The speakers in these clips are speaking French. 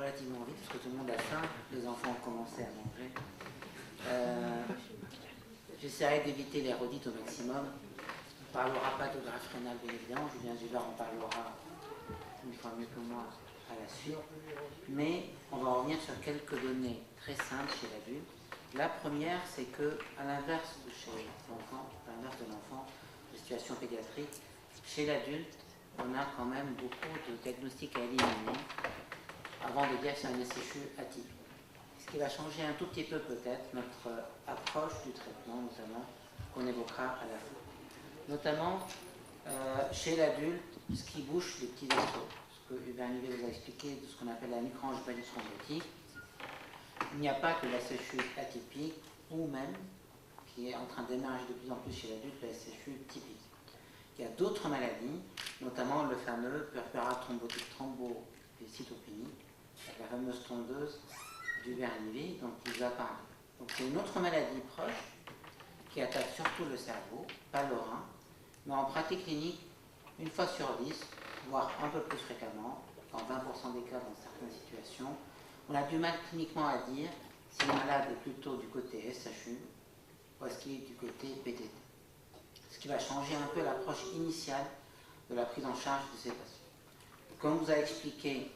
relativement vite, parce que tout le monde a faim, les enfants ont commencé à manger. J'essaierai d'éviter les redites au maximum. On ne parlera pas de graphe rénal, bien évidemment. Julien Givard en parlera une fois mieux que moi à la suite. Mais on va revenir sur quelques données très simples chez l'adulte. La première, c'est que, à l'inverse de chez l'enfant, à l'inverse de l'enfant, de situation pédiatrique, chez l'adulte, on a quand même beaucoup de diagnostics à éliminer avant de dire que c'est un SHU atypique. Ce qui va changer un tout petit peu peut-être notre approche du traitement, notamment, qu'on évoquera à la fin. Notamment, chez l'adulte, ce qui bouche les petits vaisseaux, ce que Hubert Nivet vous a expliqué de ce qu'on appelle la microangiopathie thrombotique. Il n'y a pas que la SHU atypique, ou même, qui est en train d'émerger de plus en plus chez l'adulte, la SHU typique. Il y a d'autres maladies, notamment le fameux purpura thrombotique thrombocytopénie, la fameuse tondeuse d'Hubert Nivet dont il va parler. Donc c'est une autre maladie proche qui attaque surtout le cerveau, pas le rein, mais en pratique clinique, une fois sur 10, voire un peu plus fréquemment, dans 20% des cas dans certaines situations, on a du mal cliniquement à dire si le malade est plutôt du côté SHU ou est-ce qu'il est du côté PTT. Ce qui va changer un peu l'approche initiale de la prise en charge de ces patients. Comme vous a expliqué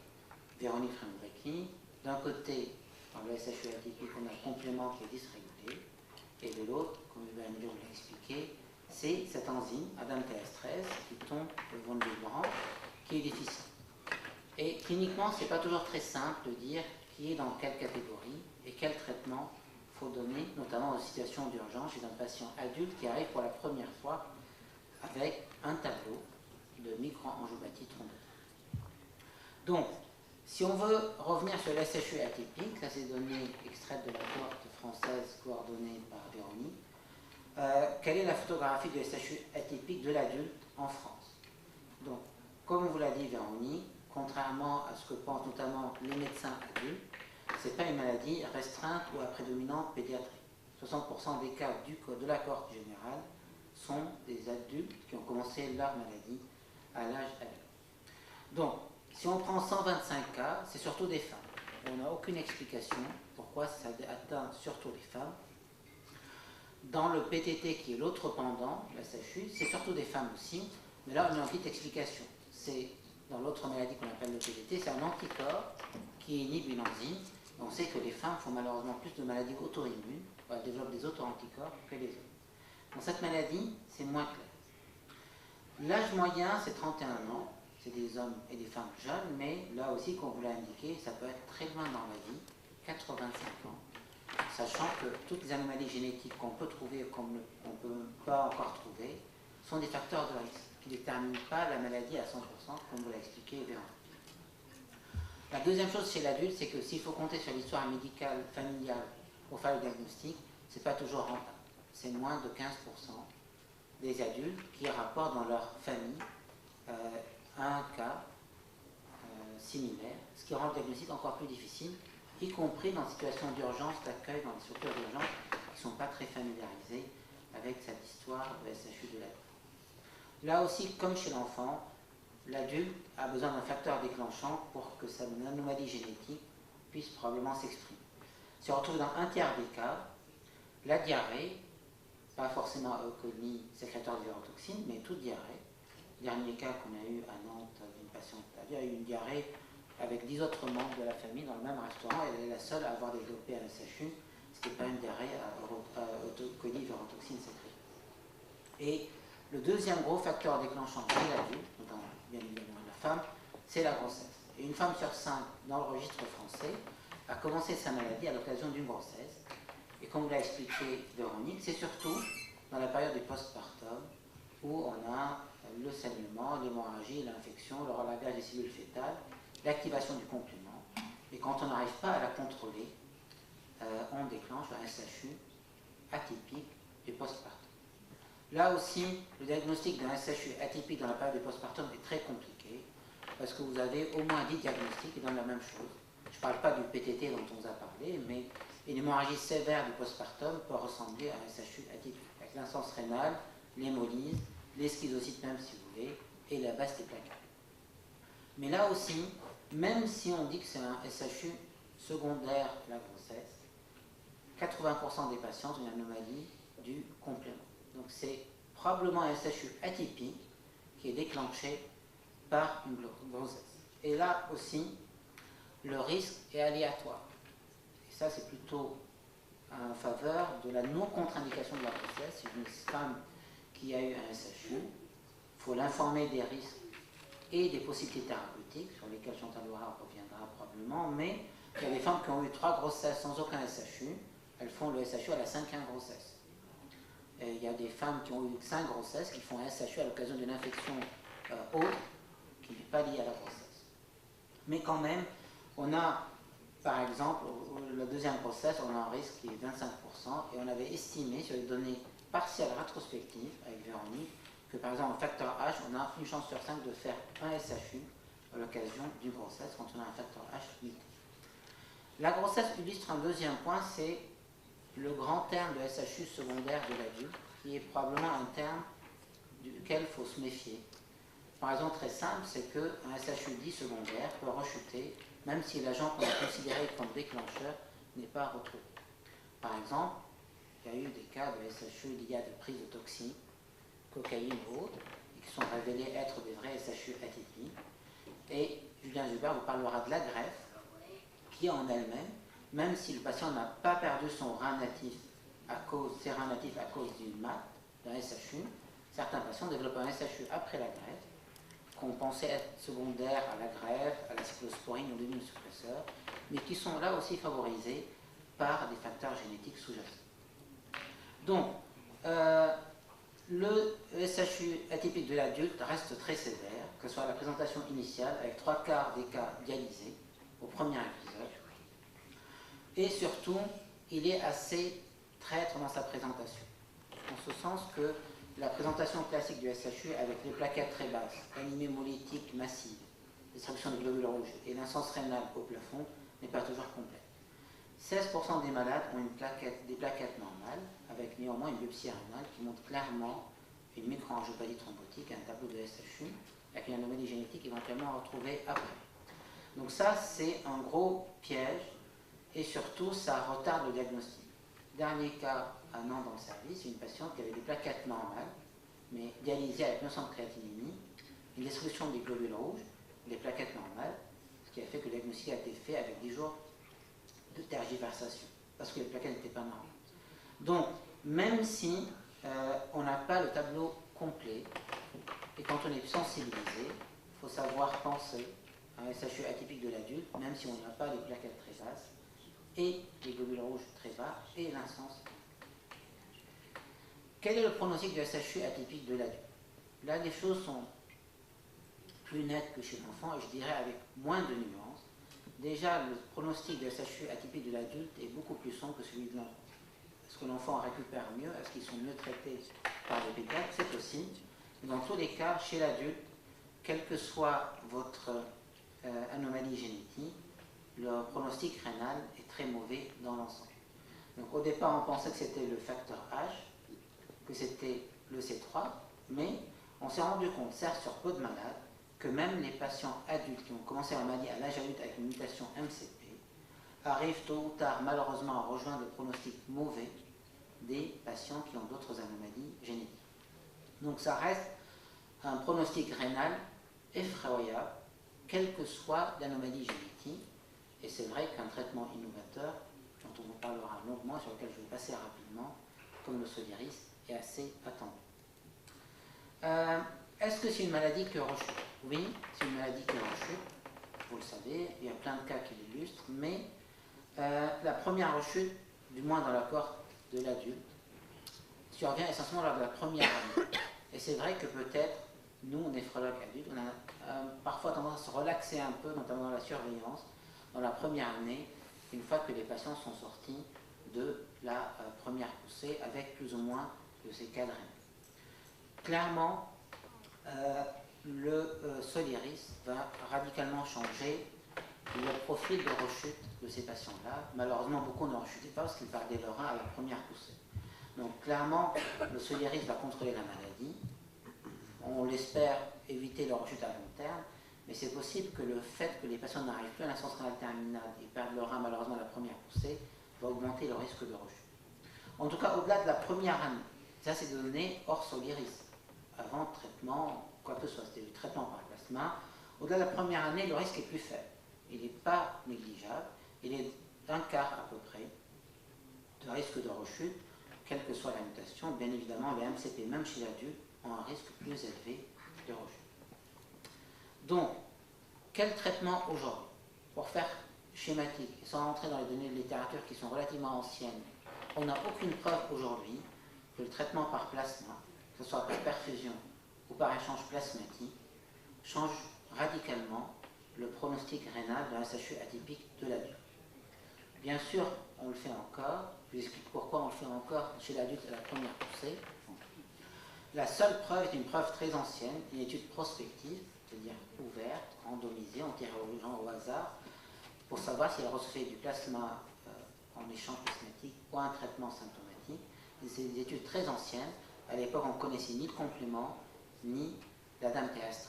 Véronique Frembrecki, d'un côté, dans le SHU atypique, on a le complément qui est dysrégulé, et de l'autre, comme Hubert Nivet l'a expliqué, c'est cette enzyme, ADAMTS13, qui tombe le von Willebrand, qui est déficient. Et cliniquement, ce n'est pas toujours très simple de dire qui est dans quelle catégorie et quel traitement il faut donner, notamment en situation d'urgence chez un patient adulte qui arrive pour la première fois avec un tableau de microangiopathie thrombotique. Donc, si on veut revenir sur la SHU atypique, ça c'est données extraites de la cohorte française coordonnée par Véronique, quelle est la photographie de SHU atypique de l'adulte en France? Donc, comme vous l'a dit Véronique, contrairement à ce que pensent notamment les médecins adultes, ce n'est pas une maladie restreinte ou à prédominante pédiatrique. 60% des cas de la cohorte générale sont des adultes qui ont commencé leur maladie à l'âge adulte. Donc, si on prend 125 cas, c'est surtout des femmes. On n'a aucune explication pourquoi ça atteint surtout les femmes. Dans le PTT, qui est l'autre pendant, la SHU, c'est surtout des femmes aussi, mais là on a une petite explication. C'est dans l'autre maladie qu'on appelle le PTT, c'est un anticorps qui inhibe une enzyme. On sait que les femmes font malheureusement plus de maladies auto-immunes, elles développent des auto-anticorps que les hommes. Dans cette maladie, c'est moins clair. L'âge moyen, c'est 31 ans, c'est des hommes et des femmes jeunes, mais là aussi, comme vous l'a indiqué, ça peut être très loin dans la vie, 85 ans, sachant que toutes les anomalies génétiques qu'on peut trouver ou qu'on ne peut pas encore trouver sont des facteurs de risque qui ne déterminent pas la maladie à 100%, comme vous l'a expliqué Véronique. La deuxième chose chez l'adulte, c'est que s'il faut compter sur l'histoire médicale, familiale pour faire le diagnostic, ce n'est pas toujours rentable. C'est moins de 15% des adultes qui rapportent dans leur famille un cas similaire, ce qui rend le diagnostic encore plus difficile, y compris dans des situations d'urgence, d'accueil dans des structures d'urgence qui ne sont pas très familiarisées avec cette histoire de SHU de l'adulte. Là aussi, comme chez l'enfant, l'adulte a besoin d'un facteur déclenchant pour que sa anomalie génétique puisse probablement s'exprimer. Si on retrouve dans un tiers des cas, la diarrhée, pas forcément euconie sécréteur de virotoxine, mais toute diarrhée. Le dernier cas qu'on a eu à Nantes d'une patiente a eu une diarrhée avec 10 autres membres de la famille dans le même restaurant, et elle est la seule à avoir développé un SHU, ce qui n'est pas une diarrhée à euconie virotoxine sécrétée. Et le deuxième gros facteur déclenchant chez l'adulte, dans bien évidemment la femme, c'est la grossesse. Et une femme sur 5 dans le registre français a commencé sa maladie à l'occasion d'une grossesse. Et comme vous l'a expliqué Véronique, c'est surtout dans la période du postpartum où on a le saignement, l'hémorragie, l'infection, le relagage des cellules fétales, l'activation du complément. Et quand on n'arrive pas à la contrôler, on déclenche un SHU atypique du postpartum. Là aussi, le diagnostic d'un SHU atypique dans la période du postpartum est très compliqué parce que vous avez au moins 10 diagnostics qui donnent la même chose. Je ne parle pas du PTT dont on vous a parlé, mais une hémorragie sévère du postpartum peut ressembler à un SHU atypique, avec l'insuffisance rénale, l'hémolyse, les schizocytes même si vous voulez, et la basse des plaquettes. Mais là aussi, même si on dit que c'est un SHU secondaire de la grossesse, 80% des patients ont une anomalie du complément. Donc c'est probablement un SHU atypique qui est déclenché par une grossesse. Et là aussi, le risque est aléatoire. Et ça, c'est plutôt en faveur de la non-contre-indication de la grossesse. Une femme qui a eu un SHU, il faut l'informer des risques et des possibilités thérapeutiques, sur lesquelles Chantal Loira reviendra probablement, mais il y a des femmes qui ont eu 3 grossesses sans aucun SHU, elles font le SHU à la 5e grossesse. Et il y a des femmes qui ont eu 5 grossesses qui font un SHU à l'occasion d'une infection autre qui n'est pas liée à la grossesse. Mais quand même, on a, par exemple, la 2e grossesse, on a un risque qui est 25%, et on avait estimé sur les données partielles rétrospectives avec Véronique que par exemple en facteur H, on a une chance sur 5 de faire un SHU à l'occasion d'une grossesse quand on a un facteur H limité. La grossesse illustre un 2e point, c'est le grand terme de SHU secondaire de l'adulte, qui est probablement un terme duquel il faut se méfier. Par raison très simple, c'est qu'un SHU dit secondaire peut rechuter, même si l'agent qu'on a considéré comme déclencheur n'est pas retrouvé. Par exemple, il y a eu des cas de SHU liés à des prises de toxines, cocaïne ou autres, et qui sont révélés être des vrais SHU atypiques. Et Julien Zuber vous parlera de la greffe, qui en elle-même, même si le patient n'a pas perdu son rein natif ses reins natifs à cause d'une MAT, d'un SHU, certains patients développent un SHU après la greffe, qu'on pensait être secondaires à la greffe, à la cyclosporine ou l'immunosuppresseur, mais qui sont là aussi favorisés par des facteurs génétiques sous-jacents. Donc, le SHU atypique de l'adulte reste très sévère, que ce soit la présentation initiale, avec 3/4 des cas dialysés au premier épisode. Et surtout, il est assez traître dans sa présentation. En ce sens que la présentation classique du SHU avec les plaquettes très basses, anémie hémolytique massive, destruction des globules rouges et l'insuffisance rénale au plafond n'est pas toujours complète. 16% des malades ont des plaquettes normales, avec néanmoins une biopsie rénale qui montre clairement une microangiopathie thrombotique, un tableau de SHU, avec une anomalie génétique éventuellement retrouvée après. Donc ça, c'est un gros piège, et surtout, ça retarde le diagnostic. Dernier cas, un an dans le service, une patiente qui avait des plaquettes normales, mais dialysées avec 900 de créatinémie, une destruction des globules rouges, des plaquettes normales, ce qui a fait que le diagnostic a été fait avec 10 jours de tergiversation, parce que les plaquettes n'étaient pas normales. Donc, même si on n'a pas le tableau complet, et quand on est sensibilisé, il faut savoir penser à un SHU atypique de l'adulte, même si on n'a pas les plaquettes très basses, et les globules rouges très bas, et l'insens. Quel est le pronostic du SHU atypique de l'adulte? Là, les choses sont plus nettes que chez l'enfant, et je dirais avec moins de nuances. Déjà, le pronostic du SHU atypique de l'adulte est beaucoup plus sombre que celui de l'enfant. Est-ce que l'enfant récupère mieux? Est-ce qu'ils sont mieux traités par les pédiatres? C'est possible. Dans tous les cas, chez l'adulte, quelle que soit votre anomalie génétique, le pronostic rénal est très mauvais dans l'ensemble. Donc au départ, on pensait que c'était le facteur H, que c'était le C3, mais on s'est rendu compte, certes sur peu de malades, que même les patients adultes qui ont commencé la maladie à l'âge adulte avec une mutation MCP arrivent tôt ou tard malheureusement à rejoindre le pronostic mauvais des patients qui ont d'autres anomalies génétiques. Donc ça reste un pronostic rénal effroyable, quelle que soit l'anomalie génétique, et c'est vrai qu'un traitement innovateur, dont on vous parlera longuement, sur lequel je vais passer rapidement, comme le Soliris, est assez attendu. Est-ce que c'est une maladie qui rechute? Oui, c'est une maladie qui rechute, vous le savez, il y a plein de cas qui l'illustrent, mais la première rechute, du moins dans la cohorte de l'adulte, survient essentiellement lors de la première année. Et c'est vrai que peut-être, nous, néphrologues adultes, on a parfois tendance à se relaxer un peu, notamment dans la surveillance, dans la première année, une fois que les patients sont sortis de la première poussée, avec plus ou moins de ces cadres. Clairement, le Soliris va radicalement changer le profil de rechute de ces patients-là. Malheureusement, beaucoup ne rechutaient pas parce qu'ils perdaient leur rein à la première poussée. Donc clairement, le Soliris va contrôler la maladie. On l'espère éviter leur rechute à long terme, mais c'est possible que le fait que les patients n'arrivent plus à l'insuffisance rénale terminale et perdent leur rein malheureusement à la première poussée va augmenter le risque de rechute. En tout cas, au-delà de la première année, ça c'est des données hors Soliris, avant traitement, quoi que ce soit, c'était du traitement par plasma. Au-delà de la première année, le risque est plus faible. Il n'est pas négligeable, il est d'un quart à peu près de risque de rechute, quelle que soit la mutation. Bien évidemment, les MCP, même chez l'adulte, ont un risque plus élevé de rechute. Donc, quel traitement aujourd'hui? Pour faire schématique, sans rentrer dans les données de littérature qui sont relativement anciennes, on n'a aucune preuve aujourd'hui que le traitement par plasma, que ce soit par perfusion ou par échange plasmatique, change radicalement le pronostic rénal de la SHU atypique de l'adulte. Bien sûr, on le fait encore. Je vous explique pourquoi on le fait encore chez l'adulte à la première poussée. La seule preuve est une preuve très ancienne, une étude prospective, c'est-à-dire ouverte, randomisée, on tirait aux gens au hasard, pour savoir si elle recevait du plasma en échange plasmatique ou un traitement symptomatique. C'est des études très anciennes. À l'époque, on ne connaissait ni le complément, ni la dame TH13.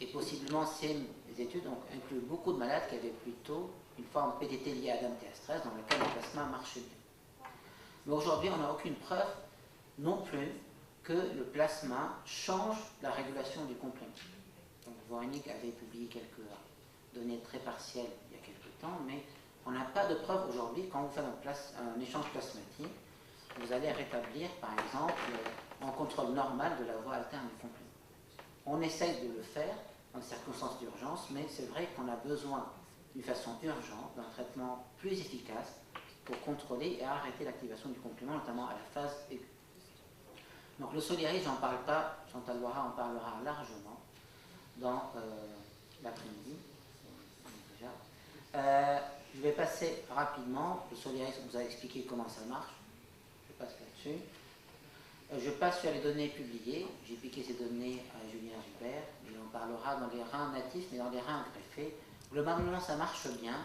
Et possiblement, ces études ont inclus beaucoup de malades qui avaient plutôt une forme PDT liée à dame TH13 dans laquelle le plasma marche bien. Mais aujourd'hui, on n'a aucune preuve non plus que le plasma change la régulation du complément. Donc, Voronich avait publié quelques données très partielles il y a quelques temps, mais on n'a pas de preuve aujourd'hui. Quand vous faites un échange plasmatique, vous allez rétablir, par exemple, en contrôle normal de la voie alterne du complément. On essaye de le faire en circonstances d'urgence, mais c'est vrai qu'on a besoin d'une façon urgente d'un traitement plus efficace pour contrôler et arrêter l'activation du complément, notamment à la phase aiguë. Donc le Soliris, j'en parle pas, Chantal Loira en parlera largement dans l'après-midi. Je vais passer rapidement. Le Soliris, on vous a expliqué comment ça marche. Je passe là-dessus. Je passe sur les données publiées. J'ai piqué ces données à Julien Gilbert. Il en parlera dans les reins natifs, mais dans les reins greffés. Globalement, ça marche bien,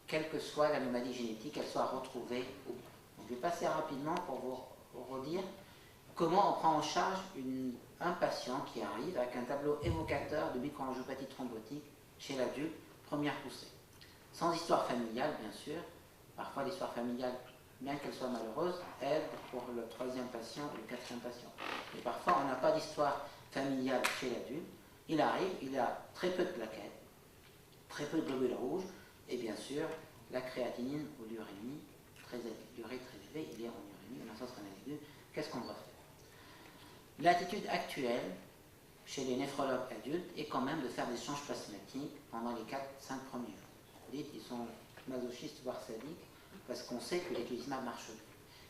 quelle que soit l'anomalie génétique, qu'elle soit retrouvée ou pas. Donc, je vais passer rapidement pour vous redire comment on prend en charge un patient qui arrive avec un tableau évocateur de microangiopathie thrombotique chez l'adulte, première poussée. Sans histoire familiale, bien sûr. Parfois, l'histoire familiale, bien qu'elle soit malheureuse, aide pour le troisième patient et le quatrième patient. Et parfois, on n'a pas d'histoire familiale chez l'adulte. Il arrive, il a très peu de plaquettes, très peu de globules rouges, et bien sûr, la créatinine ou l'urémie, l'urée très élevée, il est en urémie, en insuffisance rénale aiguë. Qu'est-ce qu'on doit faire? L'attitude actuelle chez les néphrologues adultes est quand même de faire des échanges plasmatiques pendant les 4-5 premiers jours. Vous dites, ils sont masochistes, voire sadiques, parce qu'on sait que l'éclusizumab marche bien.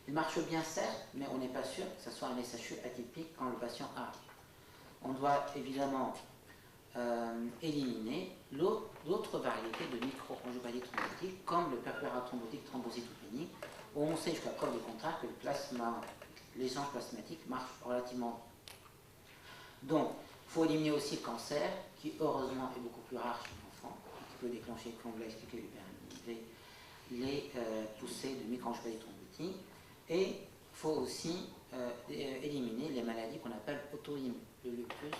Il marche bien, certes, mais on n'est pas sûr que ce soit un SHU atypique quand le patient arrive. On doit évidemment éliminer d'autres variétés de microangiopathie thrombotique, comme le purpura thrombotique thrombocytopénique, où on sait jusqu'à preuve du contraire que l'échange plasmatique marche relativement bien. Donc, il faut éliminer aussi le cancer, qui heureusement est beaucoup plus rare chez l'enfant, qui peut déclencher, comme vous l'a expliqué, les poussées de microangiopathie thrombotique. Et il faut aussi éliminer les maladies qu'on appelle auto-immunes, le lupus,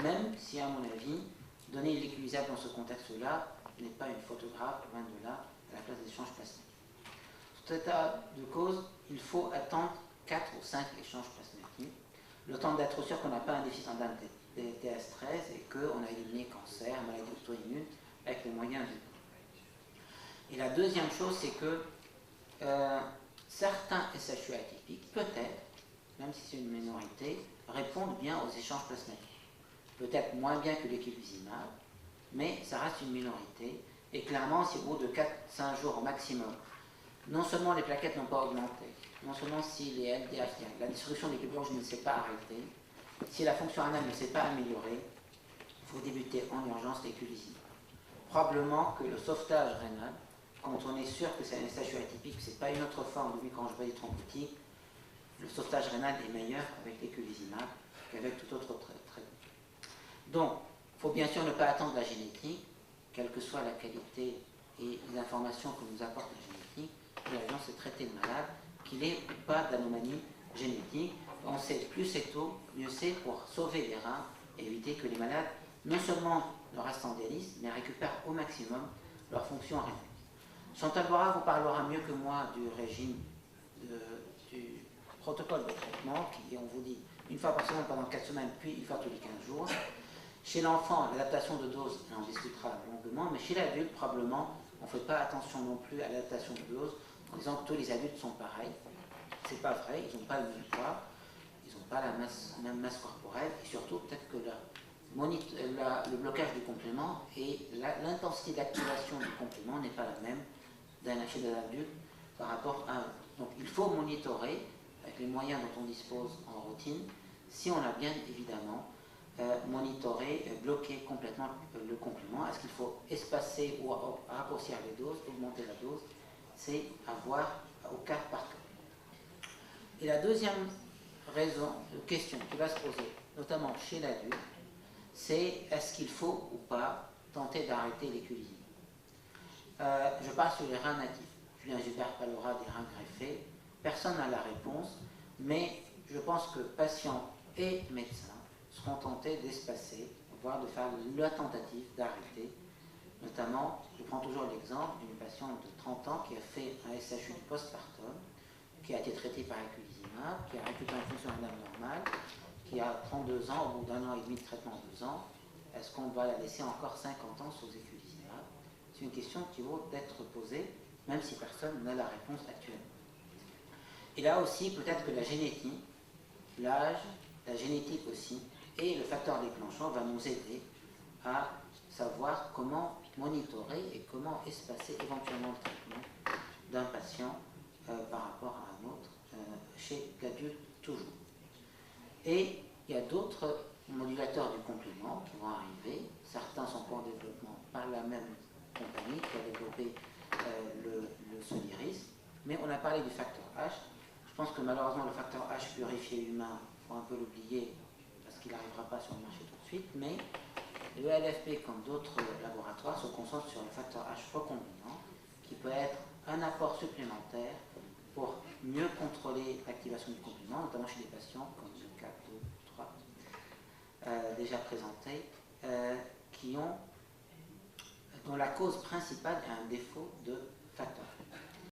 même si, à mon avis, donner l'équilibrage dans ce contexte-là n'est pas une photographe, loin de là, à la place des échanges plasmatiques. Sous cet état de cause, il faut attendre 4 ou 5 échanges plasmatiques, le temps d'être sûr qu'on n'a pas un déficit en dame TH13 et qu'on a éliminé cancer, maladie auto-immune, avec les moyens du bord. Et la deuxième chose, c'est que certains SHU atypiques, peut-être, même si c'est une minorité, répondent bien aux échanges plasmatiques. Peut-être moins bien que l'éclusizumab, mais ça reste une minorité. Et clairement, si au bout de 4-5 jours au maximum, non seulement les plaquettes n'ont pas augmenté, non seulement si les LDH, la distribution des globules rouges ne s'est pas arrêtée, si la fonction rénale ne s'est pas améliorée, il faut débuter en urgence l'éclusizumab. Probablement que le sauvetage rénal, quand on est sûr que c'est un SHU atypique, ce n'est pas une autre forme de microangiopathie thrombotique, le sauvetage rénal est meilleur avec l'éclusizumab qu'avec tout autre traitement. Donc, il faut bien sûr ne pas attendre la génétique, quelle que soit la qualité et les informations que nous apporte la génétique. L'urgence, c'est traiter le malade, qu'il n'ait pas d'anomalie génétique. On sait plus c'est tôt, mieux c'est pour sauver les reins et éviter que les malades non seulement ne restent en délice, mais récupèrent au maximum leur fonction rénale. Chantal Bora vous parlera mieux que moi du régime du protocole de traitement qui, on vous dit, une fois par semaine pendant 4 semaines, puis une fois tous les 15 jours. Chez l'enfant, l'adaptation de dose, on en discutera longuement, mais chez l'adulte, probablement, on ne fait pas attention non plus à l'adaptation de dose en disant que tous les adultes sont pareils. C'est pas vrai, ils n'ont pas le même poids, ils n'ont pas la même masse corporelle, et surtout, peut-être que le blocage du complément et l'intensité d'activation du complément n'est pas la même chez des adultes par rapport à eux. Donc il faut monitorer avec les moyens dont on dispose en routine, si on a bien évidemment monitorer, bloquer complètement le complément. Est-ce qu'il faut espacer ou raccourcir les doses, augmenter la dose? C'est à voir au cas par cas. Et la deuxième question qui va se poser, notamment chez l'adulte, c'est est-ce qu'il faut ou pas tenter d'arrêter les cuisines? Je parle sur les reins natifs. Julien Gilbert parlera des reins greffés. Personne n'a la réponse, mais je pense que patients et médecins seront tentés d'espacer, voire de faire la tentative d'arrêter. Notamment, je prends toujours l'exemple d'une patiente de 30 ans qui a fait un SHU du postpartum, qui a été traitée par eculizumab, qui a récupéré une fonction rénale normale, qui a 32 ans, au bout d'un an et demi de traitement, 2 ans. Est-ce qu'on doit la laisser encore 50 ans sous eculizumab? C'est une question qui vaut d'être posée, même si personne n'a la réponse actuelle. Et là aussi, peut-être que la génétique, l'âge, la génétique aussi, et le facteur déclenchant va nous aider à savoir comment monitorer et comment espacer éventuellement le traitement d'un patient par rapport à un autre, chez l'adulte toujours. Et il y a d'autres modulateurs du complément qui vont arriver. Certains sont pas en développement par la même compagnie qui a développé le Soliris, mais on a parlé du facteur H. Je pense que malheureusement le facteur H purifié humain, il faut un peu l'oublier parce qu'il n'arrivera pas sur le marché tout de suite, mais le LFP, comme d'autres laboratoires, se concentre sur le facteur H recombinant, qui peut être un apport supplémentaire pour mieux contrôler l'activation du complément, notamment chez des patients comme le cas 2, 3, déjà présentés, dont la cause principale est un défaut de facteur